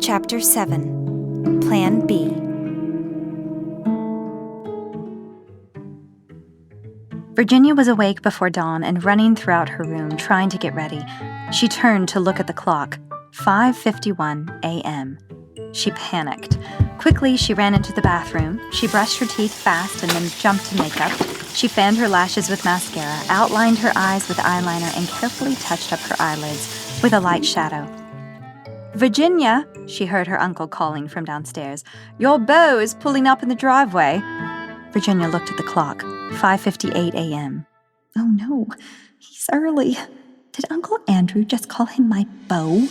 Chapter 7. Plan B. Virginia was awake before dawn and running throughout her room trying to get ready. She turned to look at the clock. 5:51 a.m. She panicked. Quickly, she ran into the bathroom. She brushed her teeth fast and then jumped to makeup. She fanned her lashes with mascara, outlined her eyes with eyeliner, and carefully touched up her eyelids with a light shadow. "Virginia," she heard her uncle calling from downstairs. "Your beau is pulling up in the driveway." Virginia looked at the clock. 5:58 a.m. Oh no, he's early. Did Uncle Andrew just call him my beau?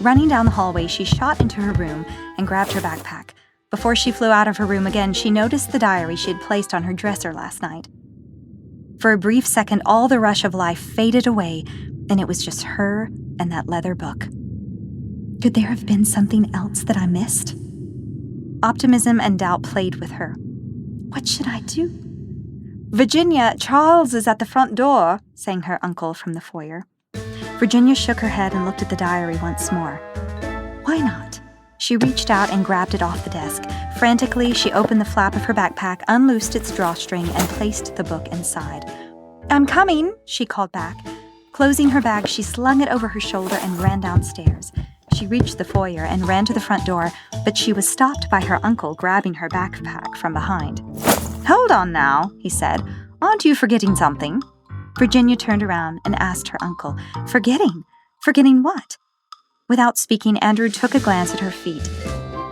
Running down the hallway, she shot into her room and grabbed her backpack. Before she flew out of her room again, she noticed the diary she had placed on her dresser last night. For a brief second, all the rush of life faded away, and it was just her and that leather book. Could there have been something else that I missed? Optimism and doubt played with her. What should I do? "Virginia, Charles is at the front door," sang her uncle from the foyer. Virginia shook her head and looked at the diary once more. Why not? She reached out and grabbed it off the desk. Frantically, she opened the flap of her backpack, unloosed its drawstring, and placed the book inside. "I'm coming," she called back. Closing her bag, she slung it over her shoulder and ran downstairs. She reached the foyer and ran to the front door, but she was stopped by her uncle grabbing her backpack from behind. "Hold on now," he said. "Aren't you forgetting something?" Virginia turned around and asked her uncle, "Forgetting? Forgetting what?" Without speaking, Andrew took a glance at her feet.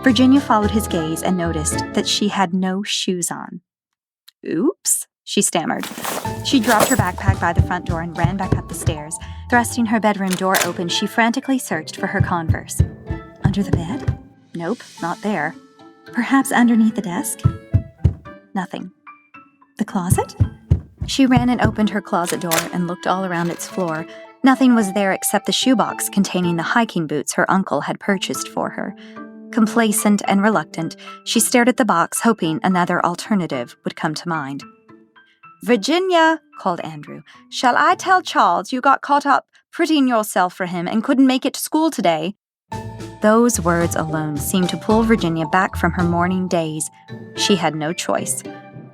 Virginia followed his gaze and noticed that she had no shoes on. "Oops," she stammered. She dropped her backpack by the front door and ran back up the stairs. Thrusting her bedroom door open, she frantically searched for her Converse. Under the bed? Nope, not there. Perhaps underneath the desk? Nothing. The closet? She ran and opened her closet door and looked all around its floor. Nothing was there except the shoebox containing the hiking boots her uncle had purchased for her. Complacent and reluctant, she stared at the box, hoping another alternative would come to mind. "Virginia," called Andrew, "shall I tell Charles you got caught up prettying yourself for him and couldn't make it to school today?" Those words alone seemed to pull Virginia back from her morning daze. She had no choice.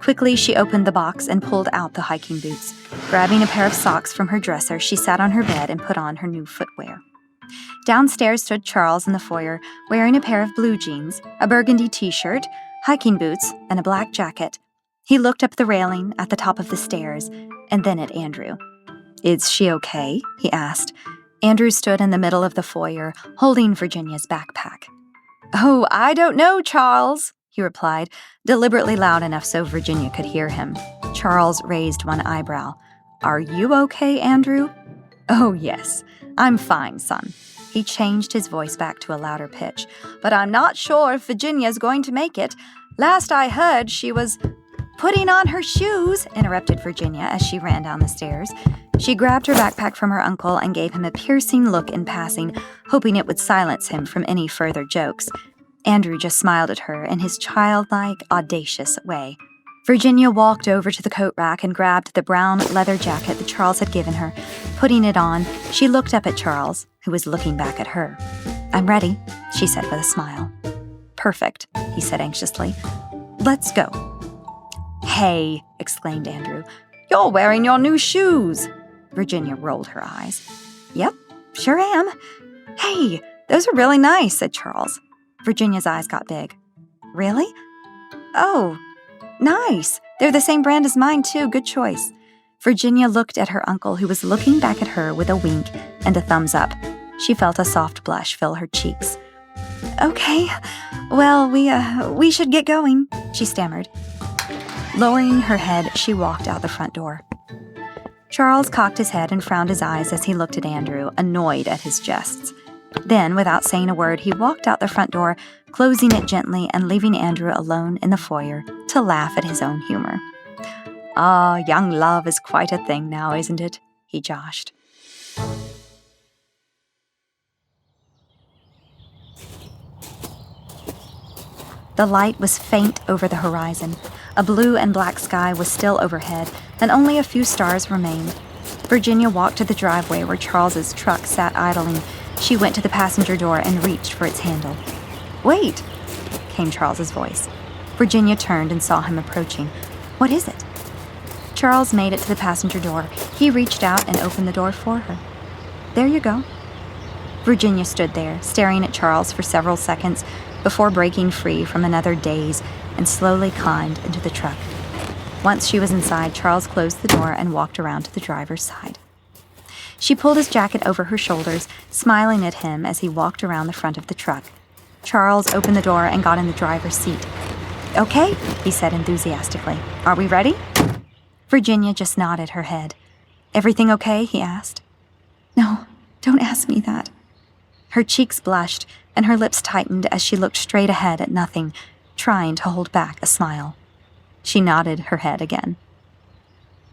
Quickly, she opened the box and pulled out the hiking boots. Grabbing a pair of socks from her dresser, she sat on her bed and put on her new footwear. Downstairs stood Charles in the foyer, wearing a pair of blue jeans, a burgundy t-shirt, hiking boots, and a black jacket. He looked up the railing at the top of the stairs, and then at Andrew. "Is she okay?" he asked. Andrew stood in the middle of the foyer, holding Virginia's backpack. "Oh, I don't know, Charles," he replied, deliberately loud enough so Virginia could hear him. Charles raised one eyebrow. "Are you okay, Andrew?" "Oh, yes. I'm fine, son." He changed his voice back to a louder pitch. "But I'm not sure if Virginia's going to make it. Last I heard, she was—" "Putting on her shoes," interrupted Virginia as she ran down the stairs. She grabbed her backpack from her uncle and gave him a piercing look in passing, hoping it would silence him from any further jokes. Andrew just smiled at her in his childlike, audacious way. Virginia walked over to the coat rack and grabbed the brown leather jacket that Charles had given her. Putting it on, she looked up at Charles, who was looking back at her. "I'm ready," she said with a smile. "Perfect," he said anxiously. "Let's go." "Hey," exclaimed Andrew, "you're wearing your new shoes." Virginia rolled her eyes. "Yep, sure am." "Hey, those are really nice," said Charles. Virginia's eyes got big. "Really? Oh, nice. They're the same brand as mine, too. Good choice." Virginia looked at her uncle, who was looking back at her with a wink and a thumbs up. She felt a soft blush fill her cheeks. "Okay, well, we should get going," she stammered. Lowering her head, she walked out the front door. Charles cocked his head and frowned his eyes as he looked at Andrew, annoyed at his jests. Then, without saying a word, he walked out the front door, closing it gently and leaving Andrew alone in the foyer to laugh at his own humor. "Ah, young love is quite a thing now, isn't it?" he joshed. The light was faint over the horizon. A blue and black sky was still overhead, and only a few stars remained. Virginia walked to the driveway where Charles's truck sat idling. She went to the passenger door and reached for its handle. "Wait," came Charles's voice. Virginia turned and saw him approaching. "What is it?" Charles made it to the passenger door. He reached out and opened the door for her. "There you go." Virginia stood there, staring at Charles for several seconds before breaking free from another daze and slowly climbed into the truck. Once she was inside, Charles closed the door and walked around to the driver's side. She pulled his jacket over her shoulders, smiling at him as he walked around the front of the truck. Charles opened the door and got in the driver's seat. "Okay," he said enthusiastically. "Are we ready?" Virginia just nodded her head. "Everything okay?" he asked. "No, don't ask me that." Her cheeks blushed and her lips tightened as she looked straight ahead at nothing, trying to hold back a smile. She nodded her head again.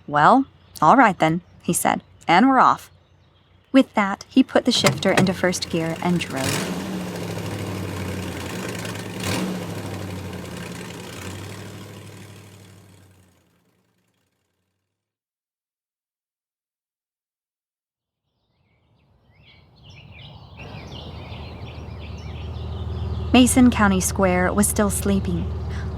"Well, all right then," he said, "and we're off." With that, he put the shifter into first gear and drove. Mason County Square was still sleeping.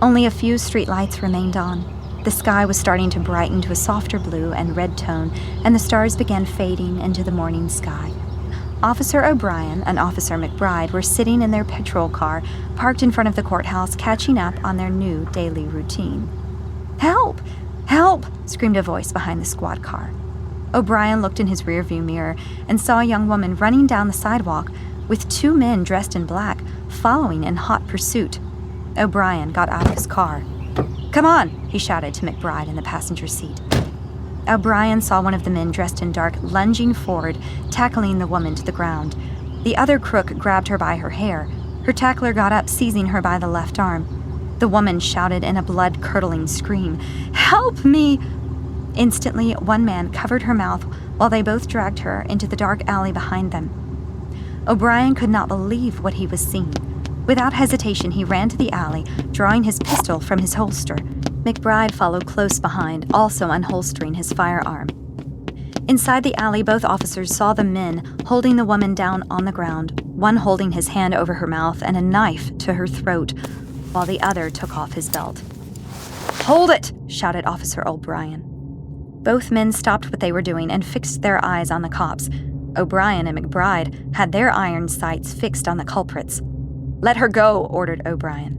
Only a few streetlights remained on. The sky was starting to brighten to a softer blue and red tone, and the stars began fading into the morning sky. Officer O'Brien and Officer McBride were sitting in their patrol car, parked in front of the courthouse, catching up on their new daily routine. "Help! Help!" screamed a voice behind the squad car. O'Brien looked in his rearview mirror and saw a young woman running down the sidewalk with two men dressed in black following in hot pursuit. O'Brien got out of his car. "Come on," he shouted to McBride in the passenger seat. O'Brien saw one of the men dressed in dark lunging forward, tackling the woman to the ground. The other crook grabbed her by her hair. Her tackler got up, seizing her by the left arm. The woman shouted in a blood-curdling scream, "Help me!" Instantly, one man covered her mouth while they both dragged her into the dark alley behind them. O'Brien could not believe what he was seeing. Without hesitation, he ran to the alley, drawing his pistol from his holster. McBride followed close behind, also unholstering his firearm. Inside the alley, both officers saw the men holding the woman down on the ground, one holding his hand over her mouth and a knife to her throat, while the other took off his belt. "Hold it!" shouted Officer O'Brien. Both men stopped what they were doing and fixed their eyes on the cops. O'Brien and McBride had their iron sights fixed on the culprits. "Let her go," ordered O'Brien.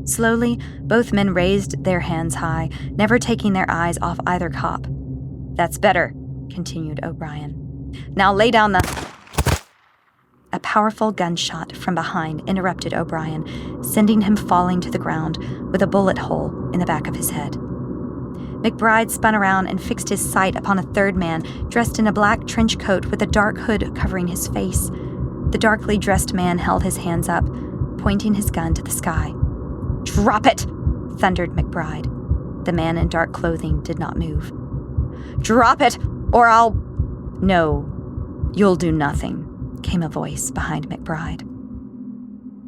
Slowly, both men raised their hands high, never taking their eyes off either cop. "That's better," continued O'Brien. "Now lay down the—" A powerful gunshot from behind interrupted O'Brien, sending him falling to the ground with a bullet hole in the back of his head. McBride spun around and fixed his sight upon a third man dressed in a black trench coat with a dark hood covering his face. The darkly dressed man held his hands up, pointing his gun to the sky. "Drop it!" thundered McBride. The man in dark clothing did not move. "Drop it, or I'll—" "No, you'll do nothing," came a voice behind McBride.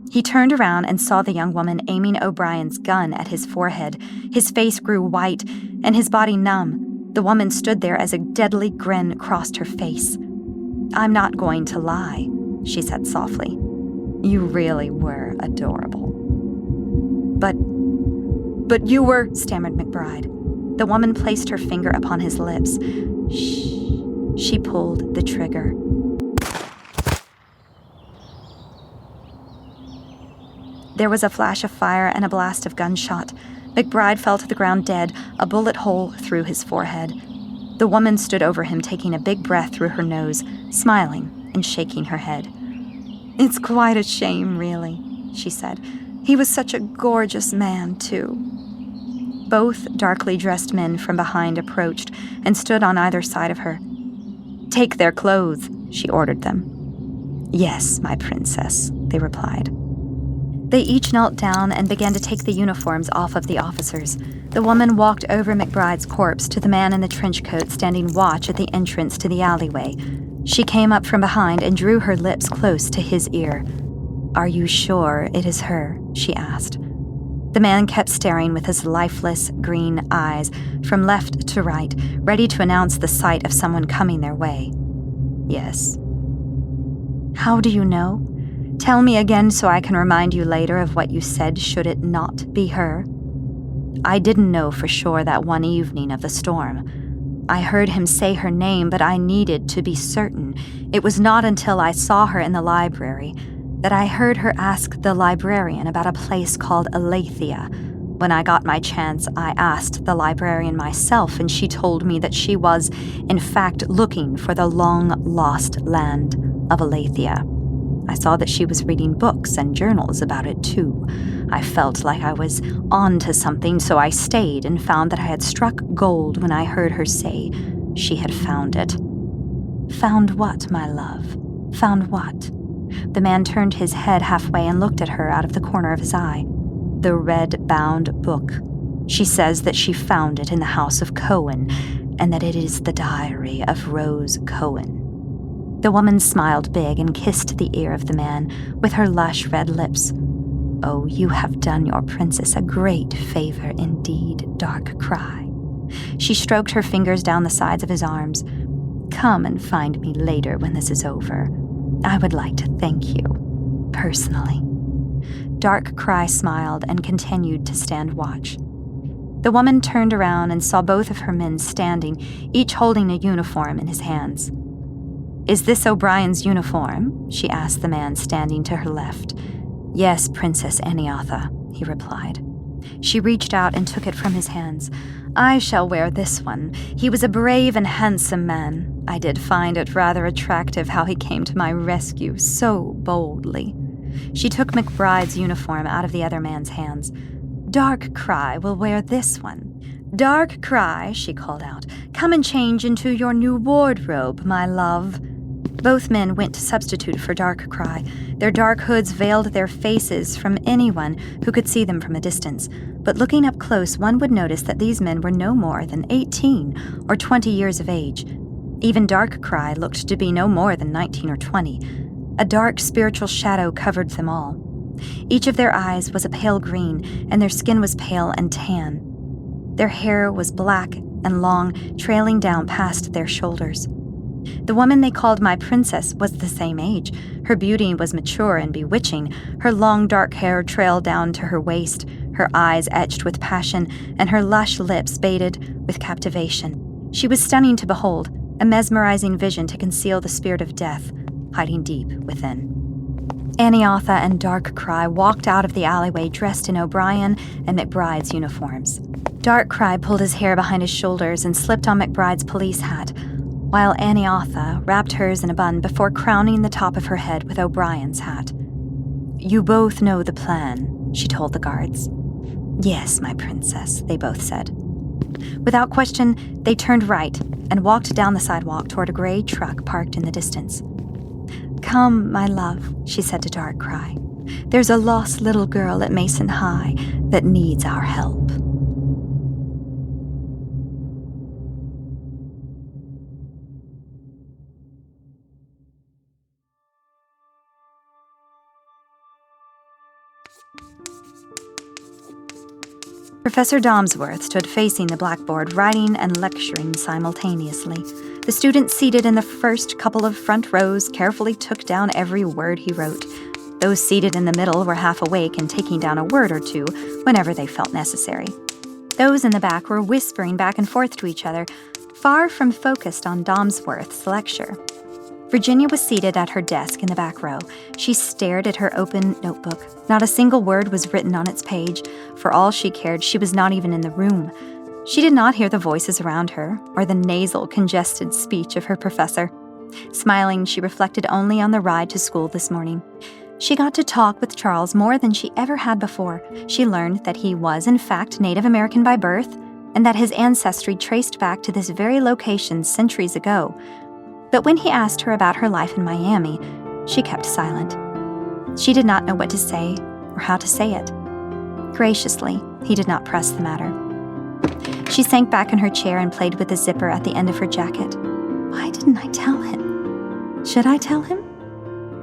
He turned around and saw the young woman aiming O'Brien's gun at his forehead. His face grew white and his body numb. The woman stood there as a deadly grin crossed her face. "I'm not going to lie," she said softly. "You really were adorable." But you were," stammered McBride. The woman placed her finger upon his lips. "Shh." She pulled the trigger. There was a flash of fire and a blast of gunshot. McBride fell to the ground dead, a bullet hole through his forehead. The woman stood over him, taking a big breath through her nose, smiling and shaking her head. "It's quite a shame, really," she said. "He was such a gorgeous man, too." Both darkly dressed men from behind approached and stood on either side of her. "Take their clothes," she ordered them. "Yes, my princess," they replied. They each knelt down and began to take the uniforms off of the officers. The woman walked over McBride's corpse to the man in the trench coat standing watch at the entrance to the alleyway. She came up from behind and drew her lips close to his ear. "Are you sure it is her?" she asked. The man kept staring with his lifeless green eyes from left to right, ready to announce the sight of someone coming their way. "Yes." How do you know? Tell me again so I can remind you later of what you said should it not be her. I didn't know for sure that one evening of the storm. I heard him say her name, but I needed to be certain. It was not until I saw her in the library that I heard her ask the librarian about a place called Aletheia. When I got my chance, I asked the librarian myself, and she told me that she was, in fact, looking for the long-lost land of Aletheia. I saw that she was reading books and journals about it, too. I felt like I was on to something, so I stayed and found that I had struck gold when I heard her say she had found it. Found what, my love? Found what? The man turned his head halfway and looked at her out of the corner of his eye. The red-bound book. She says that she found it in the house of Cohen, and that it is the diary of Rose Cohen. The woman smiled big and kissed the ear of the man with her lush red lips. Oh, you have done your princess a great favor indeed, Dark Cry. She stroked her fingers down the sides of his arms. Come and find me later when this is over. I would like to thank you, personally. Dark Cry smiled and continued to stand watch. The woman turned around and saw both of her men standing, each holding a uniform in his hands. Is this O'Brien's uniform? She asked the man standing to her left. Yes, Princess Eniatha, he replied. She reached out and took it from his hands. I shall wear this one. He was a brave and handsome man. I did find it rather attractive how he came to my rescue so boldly. She took McBride's uniform out of the other man's hands. Dark Cry will wear this one. Dark Cry, she called out, come and change into your new wardrobe, my love. Both men went to substitute for Dark Cry. Their dark hoods veiled their faces from anyone who could see them from a distance. But looking up close, one would notice that these men were no more than 18 or 20 years of age. Even Dark Cry looked to be no more than 19 or 20. A dark spiritual shadow covered them all. Each of their eyes was a pale green, and their skin was pale and tan. Their hair was black and long, trailing down past their shoulders. The woman they called my princess was the same age. Her beauty was mature and bewitching. Her long dark hair trailed down to her waist, her eyes etched with passion, and her lush lips baited with captivation. She was stunning to behold, a mesmerizing vision to conceal the spirit of death, hiding deep within. Eniatha and Dark Cry walked out of the alleyway dressed in O'Brien and McBride's uniforms. Dark Cry pulled his hair behind his shoulders and slipped on McBride's police hat, while Eniatha wrapped hers in a bun before crowning the top of her head with O'Brien's hat. You both know the plan, she told the guards. Yes, my princess, they both said. Without question, they turned right and walked down the sidewalk toward a gray truck parked in the distance. Come, my love, she said to Dark Cry. There's a lost little girl at Mason High that needs our help. Professor Domsworth stood facing the blackboard, writing and lecturing simultaneously. The students seated in the first couple of front rows carefully took down every word he wrote. Those seated in the middle were half awake and taking down a word or two whenever they felt necessary. Those in the back were whispering back and forth to each other, far from focused on Domsworth's lecture. Virginia was seated at her desk in the back row. She stared at her open notebook. Not a single word was written on its page. For all she cared, she was not even in the room. She did not hear the voices around her, or the nasal, congested speech of her professor. Smiling, she reflected only on the ride to school this morning. She got to talk with Charles more than she ever had before. She learned that he was, in fact, Native American by birth, and that his ancestry traced back to this very location centuries ago. But when he asked her about her life in Miami, she kept silent. She did not know what to say or how to say it. Graciously, he did not press the matter. She sank back in her chair and played with the zipper at the end of her jacket. Why didn't I tell him? Should I tell him?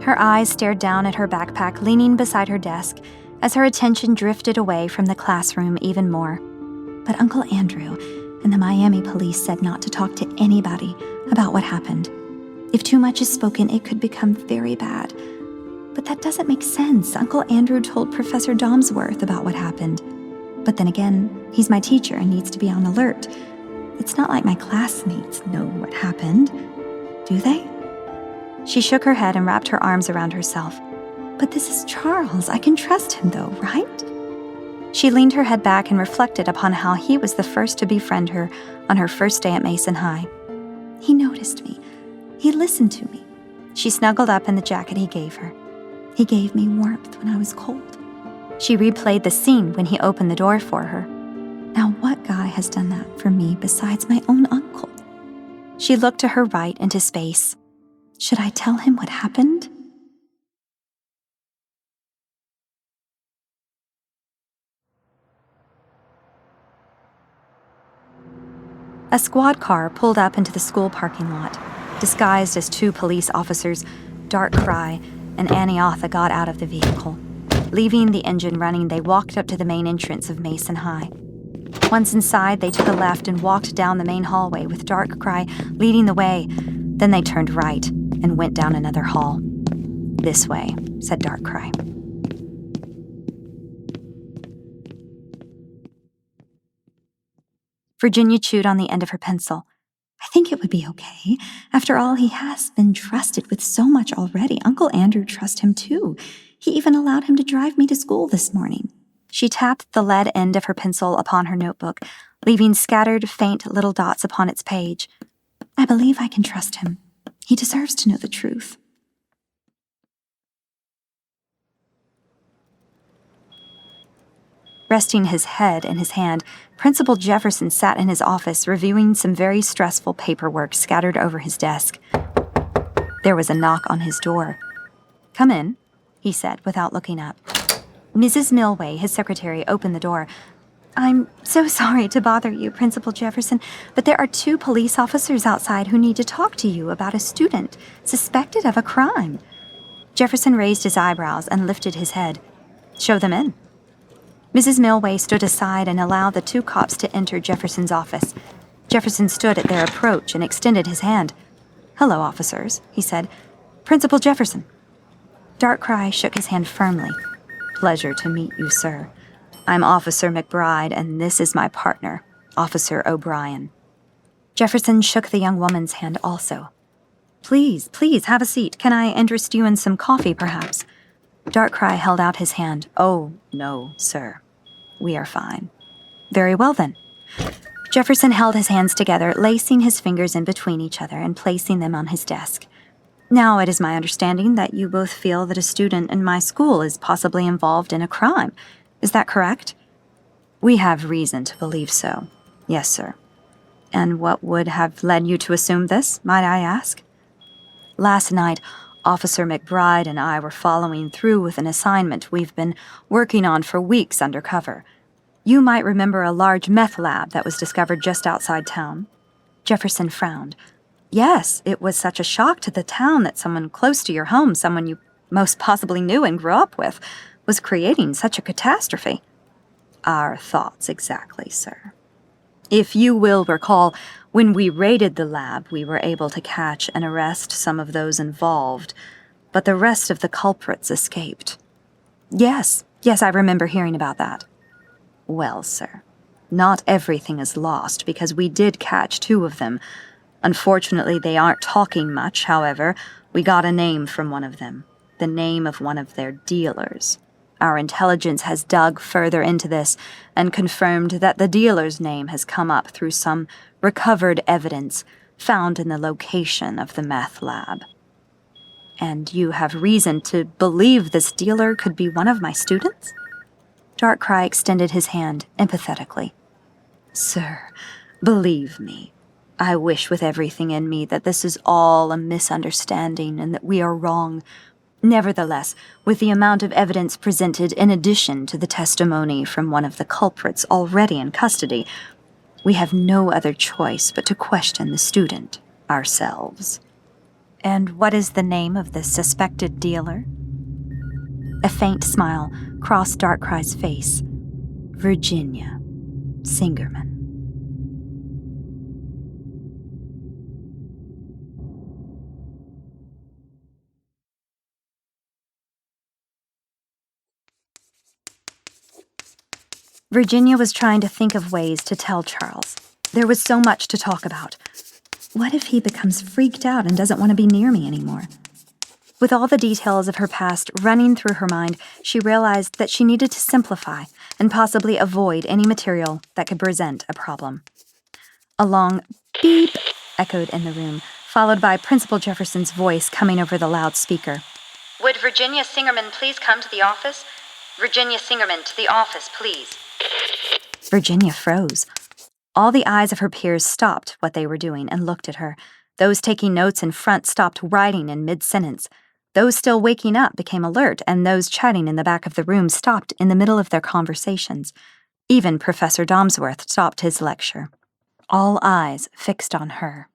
Her eyes stared down at her backpack leaning beside her desk as her attention drifted away from the classroom even more. But Uncle Andrew and the Miami police said not to talk to anybody about what happened. If too much is spoken, it could become very bad. But that doesn't make sense. Uncle Andrew told Professor Domsworth about what happened. But then again, he's my teacher and needs to be on alert. It's not like my classmates know what happened, do they? She shook her head and wrapped her arms around herself. But this is Charles. I can trust him, though, right? She leaned her head back and reflected upon how he was the first to befriend her on her first day at Mason High. He noticed me. He listened to me. She snuggled up in the jacket he gave her. He gave me warmth when I was cold. She replayed the scene when he opened the door for her. Now, what guy has done that for me besides my own uncle? She looked to her right into space. Should I tell him what happened? A squad car pulled up into the school parking lot. Disguised as 2 police officers, Darkrai and Aniatha got out of the vehicle. Leaving the engine running, they walked up to the main entrance of Mason High. Once inside, they took a left and walked down the main hallway with Darkrai leading the way. Then they turned right and went down another hall. "This way," said Darkrai. Virginia chewed on the end of her pencil. I think it would be okay. After all, he has been trusted with so much already. Uncle Andrew trusts him too. He even allowed him to drive me to school this morning. She tapped the lead end of her pencil upon her notebook, leaving scattered, faint little dots upon its page. I believe I can trust him. He deserves to know the truth. Resting his head in his hand, Principal Jefferson sat in his office reviewing some very stressful paperwork scattered over his desk. There was a knock on his door. "Come in," he said without looking up. Mrs. Milway, his secretary, opened the door. "I'm so sorry to bother you, Principal Jefferson, but there are 2 police officers outside who need to talk to you about a student suspected of a crime." Jefferson raised his eyebrows and lifted his head. "Show them in." Mrs. Milway stood aside and allowed the 2 cops to enter Jefferson's office. Jefferson stood at their approach and extended his hand. "Hello, officers," he said. "Principal Jefferson." Darkrai shook his hand firmly. "Pleasure to meet you, sir. I'm Officer McBride, and this is my partner, Officer O'Brien." Jefferson shook the young woman's hand also. Please, have a seat. Can I interest you in some coffee, perhaps?" Darkrai held out his hand. "Oh, no, sir. We are fine." "Very well, then." Jefferson held his hands together, lacing his fingers in between each other and placing them on his desk. "Now, it is my understanding that you both feel that a student in my school is possibly involved in a crime. Is that correct?" "We have reason to believe so. Yes, sir." "And what would have led you to assume this, might I ask?" "Last night, Officer McBride and I were following through with an assignment we've been working on for weeks undercover. You might remember a large meth lab that was discovered just outside town." Jefferson frowned. "Yes, it was such a shock to the town that someone close to your home, someone you most possibly knew and grew up with, was creating such a catastrophe." "Our thoughts exactly, sir. If you will recall, when we raided the lab, we were able to catch and arrest some of those involved, but the rest of the culprits escaped." Yes, I remember hearing about that." "Well, sir, not everything is lost because we did catch 2 of them. Unfortunately, they aren't talking much, however. We got a name from one of them, the name of one of their dealers. Our intelligence has dug further into this and confirmed that the dealer's name has come up through some recovered evidence found in the location of the meth lab." "And you have reason to believe this dealer could be one of my students?" Darkrai extended his hand empathetically. "Sir, believe me, I wish with everything in me that this is all a misunderstanding and that we are wrong. Nevertheless, with the amount of evidence presented in addition to the testimony from one of the culprits already in custody, we have no other choice but to question the student ourselves." "And what is the name of the suspected dealer?" A faint smile crossed Darkrai's face. "Virginia Singerman." Virginia was trying to think of ways to tell Charles. There was so much to talk about. What if he becomes freaked out and doesn't want to be near me anymore? With all the details of her past running through her mind, she realized that she needed to simplify and possibly avoid any material that could present a problem. A long beep echoed in the room, followed by Principal Jefferson's voice coming over the loudspeaker. Would Virginia Singerman please come to the office? Virginia Singerman, to the office, please. Virginia froze. All the eyes of her peers stopped what they were doing and looked at her. Those taking notes in front stopped writing in mid-sentence. Those still waking up became alert, and those chatting in the back of the room stopped in the middle of their conversations. Even Professor Domsworth stopped his lecture. All eyes fixed on her.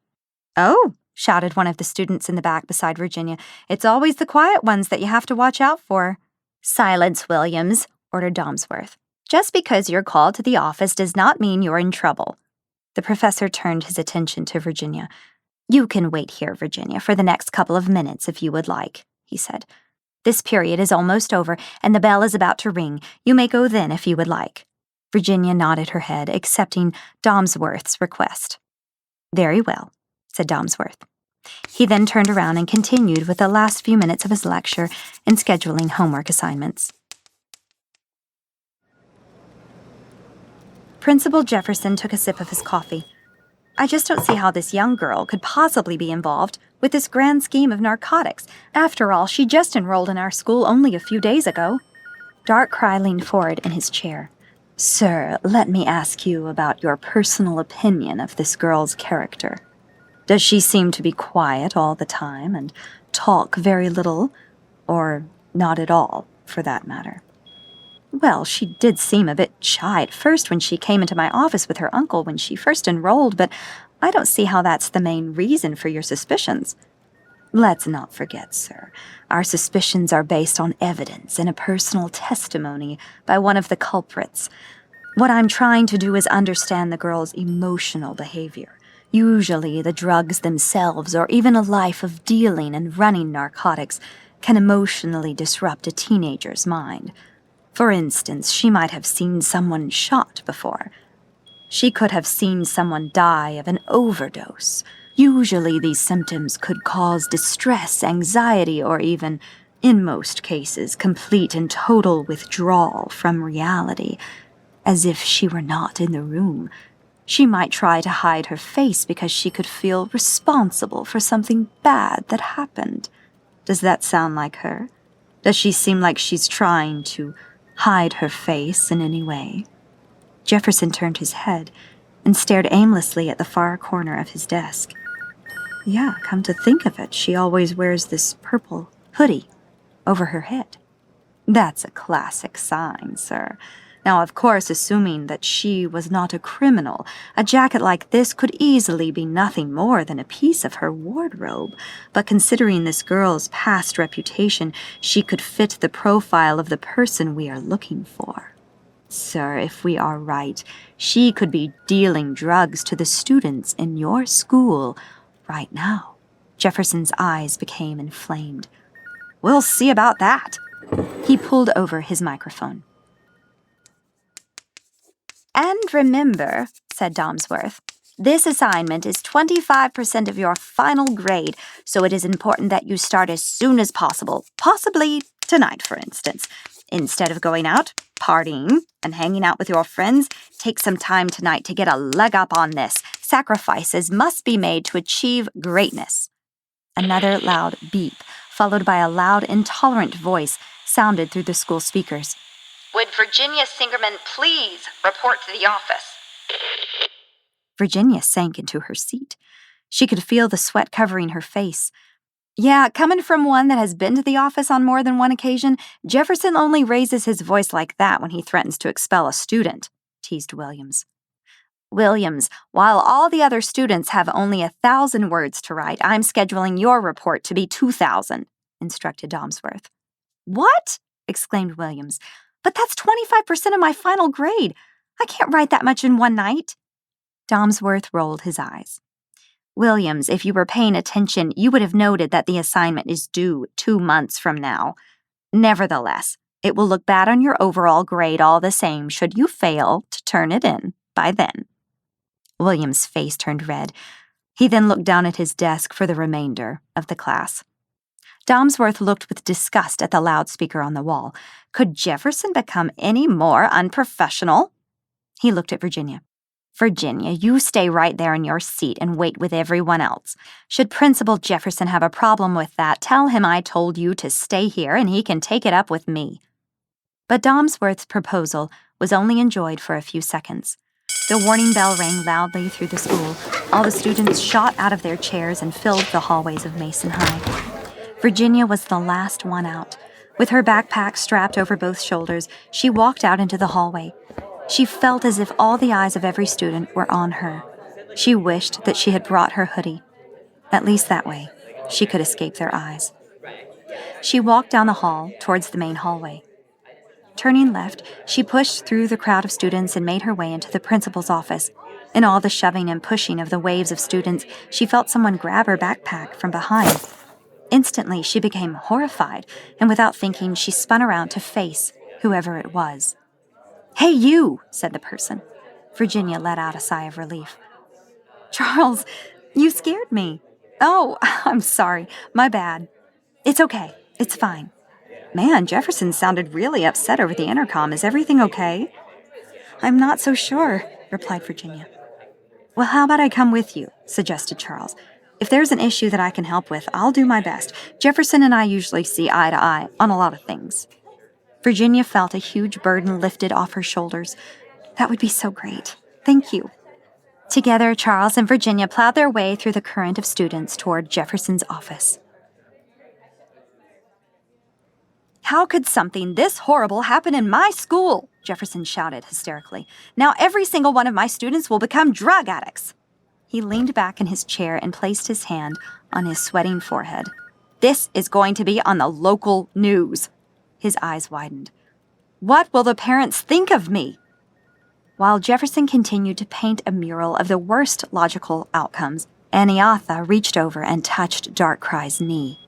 "Oh," shouted one of the students in the back beside Virginia, "it's always the quiet ones that you have to watch out for." "Silence, Williams," ordered Domsworth. "Just because you're called to the office does not mean you're in trouble." The professor turned his attention to Virginia. "You can wait here, Virginia, for the next couple of minutes if you would like," he said. "This period is almost over, and the bell is about to ring. You may go then if you would like." Virginia nodded her head, accepting Domsworth's request. "Very well," said Domsworth. He then turned around and continued with the last few minutes of his lecture and scheduling homework assignments. Principal Jefferson took a sip of his coffee. "I just don't see how this young girl could possibly be involved with this grand scheme of narcotics. After all, she just enrolled in our school only a few days ago." Darkrai leaned forward in his chair. "Sir, let me ask you about your personal opinion of this girl's character. Does she seem to be quiet all the time and talk very little, or not at all, for that matter?" "Well, she did seem a bit shy at first when she came into my office with her uncle when she first enrolled, but I don't see how that's the main reason for your suspicions." "Let's not forget, sir, our suspicions are based on evidence and a personal testimony by one of the culprits. What I'm trying to do is understand the girl's emotional behavior. Usually the drugs themselves, or even a life of dealing and running narcotics, can emotionally disrupt a teenager's mind. For instance, she might have seen someone shot before. She could have seen someone die of an overdose. Usually these symptoms could cause distress, anxiety, or even, in most cases, complete and total withdrawal from reality, as if she were not in the room. She might try to hide her face because she could feel responsible for something bad that happened. Does that sound like her? Does she seem like she's trying to hide her face in any way?" Jefferson turned his head and stared aimlessly at the far corner of his desk. "Yeah, come to think of it, she always wears this purple hoodie over her head." "That's a classic sign, sir. Now, of course, assuming that she was not a criminal, a jacket like this could easily be nothing more than a piece of her wardrobe. But considering this girl's past reputation, she could fit the profile of the person we are looking for. Sir, if we are right, she could be dealing drugs to the students in your school right now." Jefferson's eyes became inflamed. "We'll see about that." He pulled over his microphone. "And remember," said Domsworth, "this assignment is 25% of your final grade, so it is important that you start as soon as possible, possibly tonight, for instance. Instead of going out, partying, and hanging out with your friends, take some time tonight to get a leg up on this. Sacrifices must be made to achieve greatness." Another loud beep, followed by a loud, intolerant voice, sounded through the school speakers. "Would Virginia Singerman please report to the office?" Virginia sank into her seat. She could feel the sweat covering her face. Yeah, coming from one that has been to the office on more than one occasion, Jefferson only raises his voice like that when he threatens to expel a student, teased Williams. "Williams, while all the other students have only 1,000 words to write, I'm scheduling your report to be 2,000, instructed Domsworth. "What?" exclaimed Williams. "But that's 25% of my final grade. I can't write that much in one night." Domsworth rolled his eyes. "Williams, if you were paying attention, you would have noted that the assignment is due 2 months from now. Nevertheless, It will look bad on your overall grade all the same should you fail to turn it in by then." William's face turned red. He then looked down at his desk for the remainder of the class. Domsworth looked with disgust at the loudspeaker on the wall. Could Jefferson become any more unprofessional? He looked at Virginia. "Virginia, you stay right there in your seat and wait with everyone else. Should Principal Jefferson have a problem with that, tell him I told you to stay here and he can take it up with me." But Domsworth's proposal was only enjoyed for a few seconds. The warning bell rang loudly through the school. All the students shot out of their chairs and filled the hallways of Mason High. Virginia was the last one out. With her backpack strapped over both shoulders, she walked out into the hallway. She felt as if all the eyes of every student were on her. She wished that she had brought her hoodie. At least that way, she could escape their eyes. She walked down the hall towards the main hallway. Turning left, she pushed through the crowd of students and made her way into the principal's office. In all the shoving and pushing of the waves of students, she felt someone grab her backpack from behind. Instantly, she became horrified, and without thinking, she spun around to face whoever it was. "Hey, you," said the person. Virginia let out a sigh of relief. "Charles, you scared me." "Oh, I'm sorry. My bad." "It's okay. It's fine." "Man, Jefferson sounded really upset over the intercom. Is everything okay?" "I'm not so sure," replied Virginia. "Well, how about I come with you?" suggested Charles. "If there's an issue that I can help with, I'll do my best. Jefferson and I usually see eye to eye on a lot of things." Virginia felt a huge burden lifted off her shoulders. "That would be so great. Thank you." Together, Charles and Virginia plowed their way through the current of students toward Jefferson's office. "How could something this horrible happen in my school?" Jefferson shouted hysterically. "Now every single one of my students will become drug addicts." He leaned back in his chair and placed his hand on his sweating forehead. "This is going to be on the local news." His eyes widened. "What will the parents think of me?" While Jefferson continued to paint a mural of the worst logical outcomes, Aniatha reached over and touched Darkcry's knee.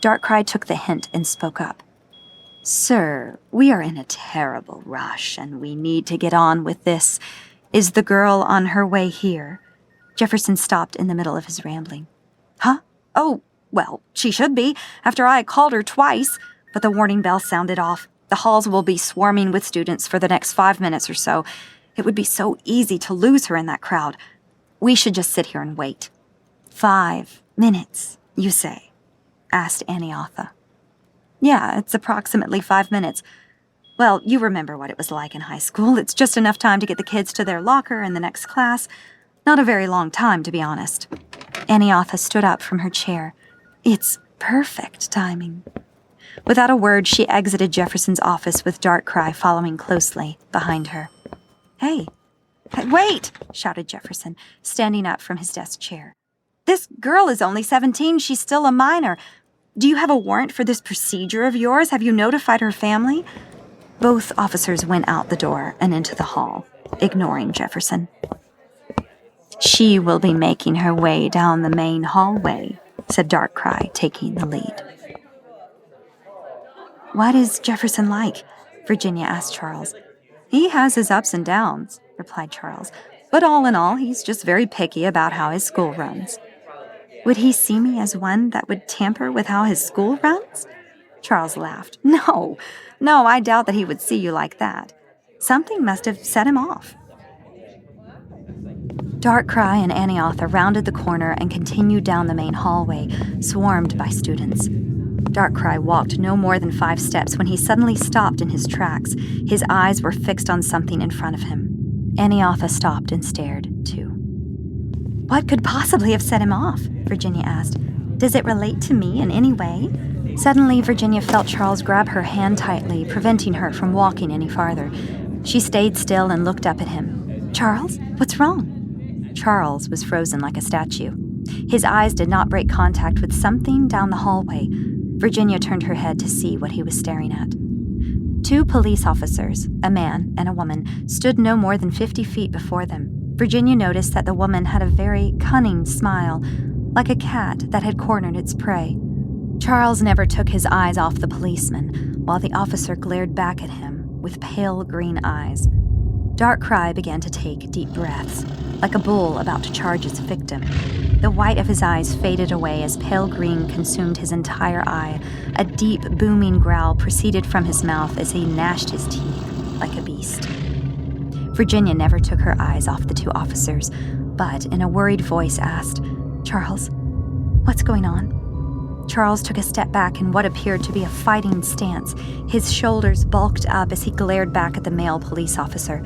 Darkcry took the hint and spoke up. "Sir, we are in a terrible rush, and we need to get on with this. Is the girl on her way here?" Jefferson stopped in the middle of his rambling. "Huh? Oh, well, she should be, after I called her twice." But the warning bell sounded off. The halls will be swarming with students for the next 5 minutes or so. It would be so easy to lose her in that crowd. We should just sit here and wait. 5 minutes, you say?" asked Aniatha. "Yeah, it's approximately 5 minutes. Well, you remember what it was like in high school. It's just enough time to get the kids to their locker in the next class. Not a very long time, to be honest." Aniatha stood up from her chair. "It's perfect timing." Without a word, she exited Jefferson's office with Darkcry following closely behind her. Hey, wait!" shouted Jefferson, standing up from his desk chair. "This girl is only 17. She's still a minor. Do you have a warrant for this procedure of yours? Have you notified her family?" Both officers went out the door and into the hall, ignoring Jefferson. "She will be making her way down the main hallway," said Darkcry, taking the lead. "What is Jefferson like?" Virginia asked Charles. "He has his ups and downs," replied Charles. "But all in all, he's just very picky about how his school runs." "Would he see me as one that would tamper with how his school runs?" Charles laughed. No, I doubt that he would see you like that. Something must have set him off." Darkcry and Aniatha rounded the corner and continued down the main hallway, swarmed by students. Darkcry walked no more than 5 steps when he suddenly stopped in his tracks. His eyes were fixed on something in front of him. Aniatha stopped and stared, too. "What could possibly have set him off?" Virginia asked. "Does it relate to me in any way?" Suddenly, Virginia felt Charles grab her hand tightly, preventing her from walking any farther. She stayed still and looked up at him. "Charles, what's wrong?" Charles was frozen like a statue. His eyes did not break contact with something down the hallway. Virginia turned her head to see what he was staring at. 2 police officers, a man and a woman, stood no more than 50 feet before them. Virginia noticed that the woman had a very cunning smile, like a cat that had cornered its prey. Charles never took his eyes off the policeman, while the officer glared back at him with pale green eyes. Darkrai began to take deep breaths, like a bull about to charge its victim. The white of his eyes faded away as pale green consumed his entire eye. A deep, booming growl proceeded from his mouth as he gnashed his teeth like a beast. Virginia never took her eyes off the two officers, but in a worried voice asked, "Charles, what's going on?" Charles took a step back in what appeared to be a fighting stance. His shoulders bulked up as he glared back at the male police officer.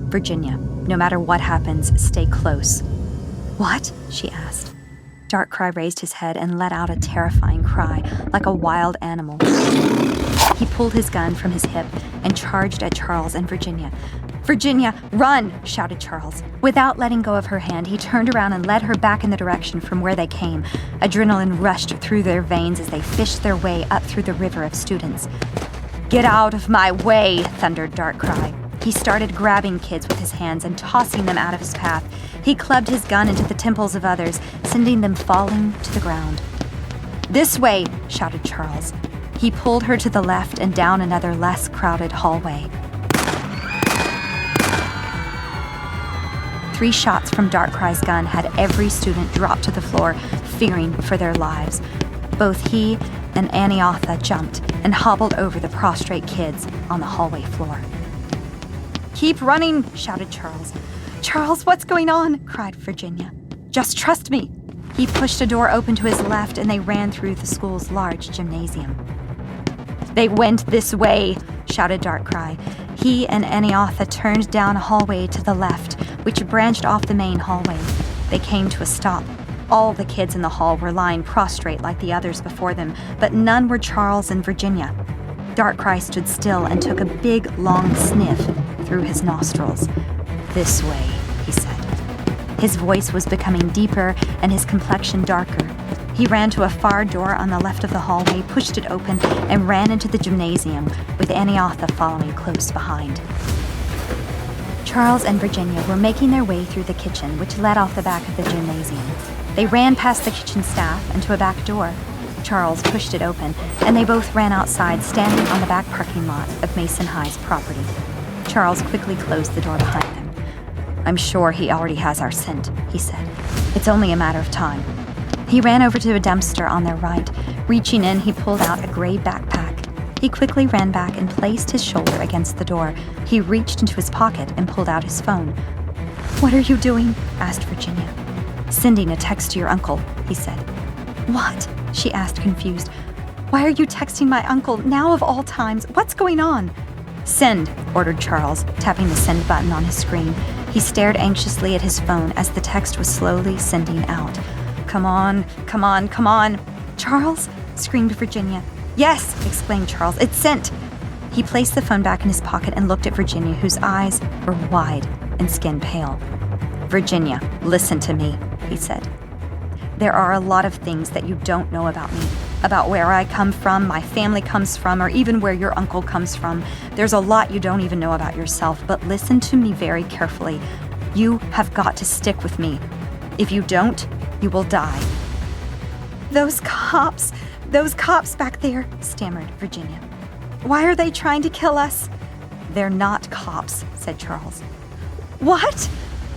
"Virginia, no matter what happens, stay close." "What?" she asked. Darkrai raised his head and let out a terrifying cry, like a wild animal. He pulled his gun from his hip and charged at Charles and Virginia. "Virginia, run!" shouted Charles. Without letting go of her hand, he turned around and led her back in the direction from where they came. Adrenaline rushed through their veins as they fished their way up through the river of students. "Get out of my way!" thundered Darkrai. He started grabbing kids with his hands and tossing them out of his path. He clubbed his gun into the temples of others, sending them falling to the ground. "This way!" shouted Charles. He pulled her to the left and down another less crowded hallway. 3 shots from Darkrai's gun had every student drop to the floor, fearing for their lives. Both he and Aniatha jumped and hobbled over the prostrate kids on the hallway floor. "Keep running!" shouted Charles. "Charles, what's going on?" cried Virginia. "Just trust me." He pushed a door open to his left and they ran through the school's large gymnasium. "They went this way!" shouted Darkrai. He and Aniatha turned down a hallway to the left, which branched off the main hallway. They came to a stop. All the kids in the hall were lying prostrate like the others before them, but none were Charles and Virginia. Darkrai stood still and took a big, long sniff through his nostrils. "This way," he said. His voice was becoming deeper and his complexion darker. He ran to a far door on the left of the hallway, pushed it open, and ran into the gymnasium, with Aniatha following close behind. Charles and Virginia were making their way through the kitchen, which led off the back of the gymnasium. They ran past the kitchen staff and to a back door. Charles pushed it open, and they both ran outside, standing on the back parking lot of Mason High's property. Charles quickly closed the door behind them. "I'm sure he already has our scent," he said. "It's only a matter of time." He ran over to a dumpster on their right. Reaching in, he pulled out a gray backpack. He quickly ran back and placed his shoulder against the door. He reached into his pocket and pulled out his phone. "What are you doing?" asked Virginia. "Sending a text to your uncle," he said. "What?" she asked, confused. "Why are you texting my uncle now of all times? What's going on?" "Send," ordered Charles, tapping the send button on his screen. He stared anxiously at his phone as the text was slowly sending out. "Come on, come on, come on." "Charles?" screamed Virginia. "Yes," exclaimed Charles. "It's sent." He placed the phone back in his pocket and looked at Virginia, whose eyes were wide and skin pale. "Virginia, listen to me," he said. "There are a lot of things that you don't know about me, about where I come from, my family comes from, or even where your uncle comes from. There's a lot you don't even know about yourself, but listen to me very carefully. You have got to stick with me. If you don't, you will die." Those cops back there," stammered Virginia. "Why are they trying to kill us?" "They're not cops," said Charles. "What?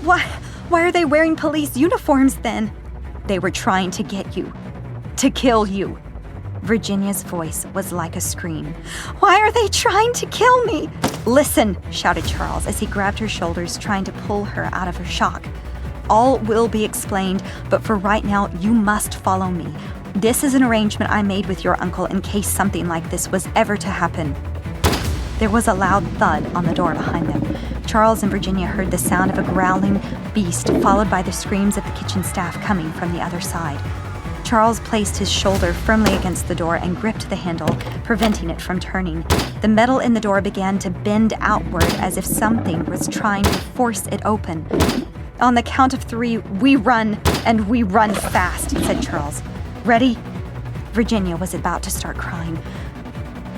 Why are they wearing police uniforms then?" "They were trying to get you. To kill you." Virginia's voice was like a scream. "Why are they trying to kill me?" "Listen," shouted Charles as he grabbed her shoulders, trying to pull her out of her shock. "All will be explained, but for right now, you must follow me. This is an arrangement I made with your uncle in case something like this was ever to happen." There was a loud thud on the door behind them. Charles and Virginia heard the sound of a growling beast, followed by the screams of the kitchen staff coming from the other side. Charles placed his shoulder firmly against the door and gripped the handle, preventing it from turning. The metal in the door began to bend outward as if something was trying to force it open. "On the count of 3, we run, and we run fast," said Charles. "Ready?" Virginia was about to start crying.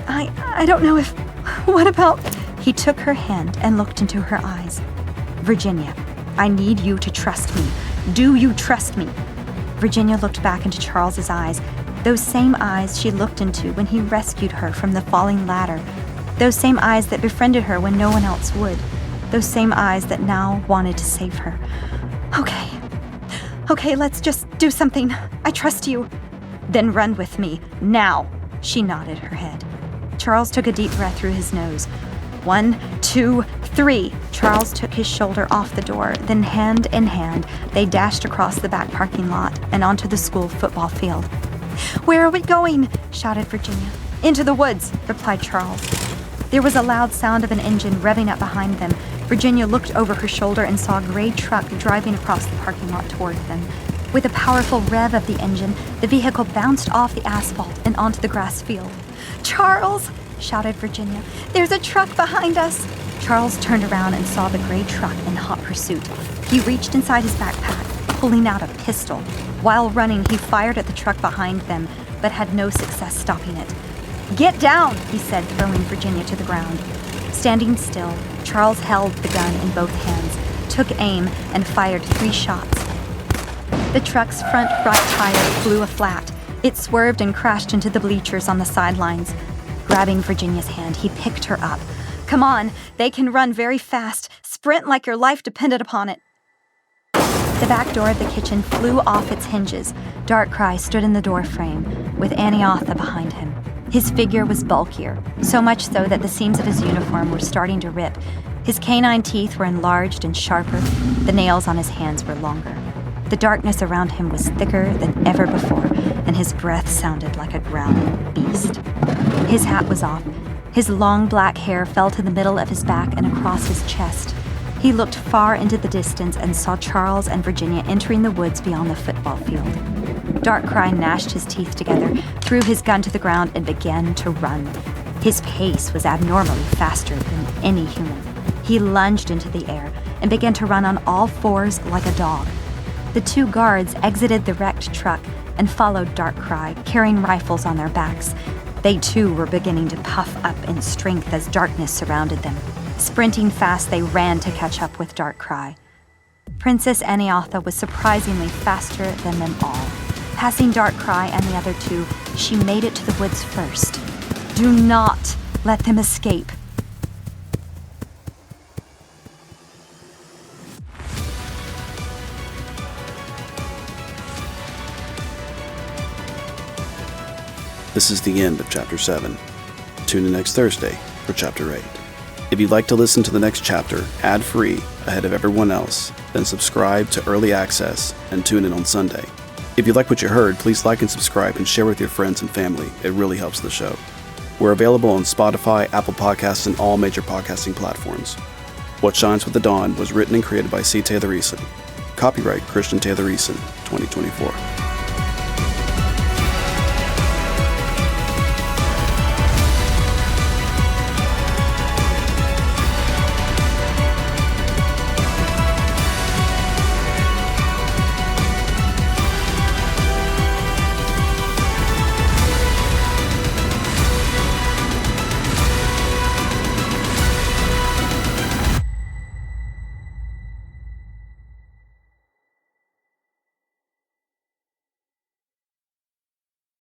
I don't know if... What about... He took her hand and looked into her eyes. "Virginia, I need you to trust me. Do you trust me?" Virginia looked back into Charles's eyes. Those same eyes she looked into when he rescued her from the falling ladder. Those same eyes that befriended her when no one else would. Those same eyes that now wanted to save her. Okay, let's just do something. I trust you. Then run with me, now. She nodded her head. Charles took a deep breath through his nose. 1, 2, 3. Charles took his shoulder off the door, then hand in hand, they dashed across the back parking lot and onto the school football field. "Where are we going?" shouted Virginia. "Into the woods," replied Charles. There was a loud sound of an engine revving up behind them. Virginia looked over her shoulder and saw a gray truck driving across the parking lot toward them. With a powerful rev of the engine, the vehicle bounced off the asphalt and onto the grass field. "Charles!" shouted Virginia. "There's a truck behind us!" Charles turned around and saw the gray truck in hot pursuit. He reached inside his backpack, pulling out a pistol. While running, he fired at the truck behind them, but had no success stopping it. "Get down!" he said, throwing Virginia to the ground. Standing still, Charles held the gun in both hands, took aim, and fired 3 shots. The truck's front right tire flew aflat. It swerved and crashed into the bleachers on the sidelines. Grabbing Virginia's hand, he picked her up. "Come on, they can run very fast. Sprint like your life depended upon it." The back door of the kitchen flew off its hinges. Darkrai stood in the doorframe, with Aniatha behind him. His figure was bulkier, so much so that the seams of his uniform were starting to rip. His canine teeth were enlarged and sharper. The nails on his hands were longer. The darkness around him was thicker than ever before, and his breath sounded like a growling beast. His hat was off. His long black hair fell to the middle of his back and across his chest. He looked far into the distance and saw Charles and Virginia entering the woods beyond the football field. Darkrai gnashed his teeth together, threw his gun to the ground, and began to run. His pace was abnormally faster than any human. He lunged into the air and began to run on all fours like a dog. The 2 guards exited the wrecked truck and followed Darkrai, carrying rifles on their backs. They too were beginning to puff up in strength as darkness surrounded them. Sprinting fast, they ran to catch up with Darkrai. Princess Aniatha was surprisingly faster than them all. Passing Darkrai and the other 2, she made it to the woods first. "Do not let them escape." This is the end of Chapter 7. Tune in next Thursday for Chapter 8. If you'd like to listen to the next chapter ad-free ahead of everyone else, then subscribe to Early Access and tune in on Sunday. If you like what you heard, please like and subscribe and share with your friends and family. It really helps the show. We're available on Spotify, Apple Podcasts, and all major podcasting platforms. What Shines with the Dawn was written and created by C. Taylor Eason. Copyright Christian Taylor Eason, 2024.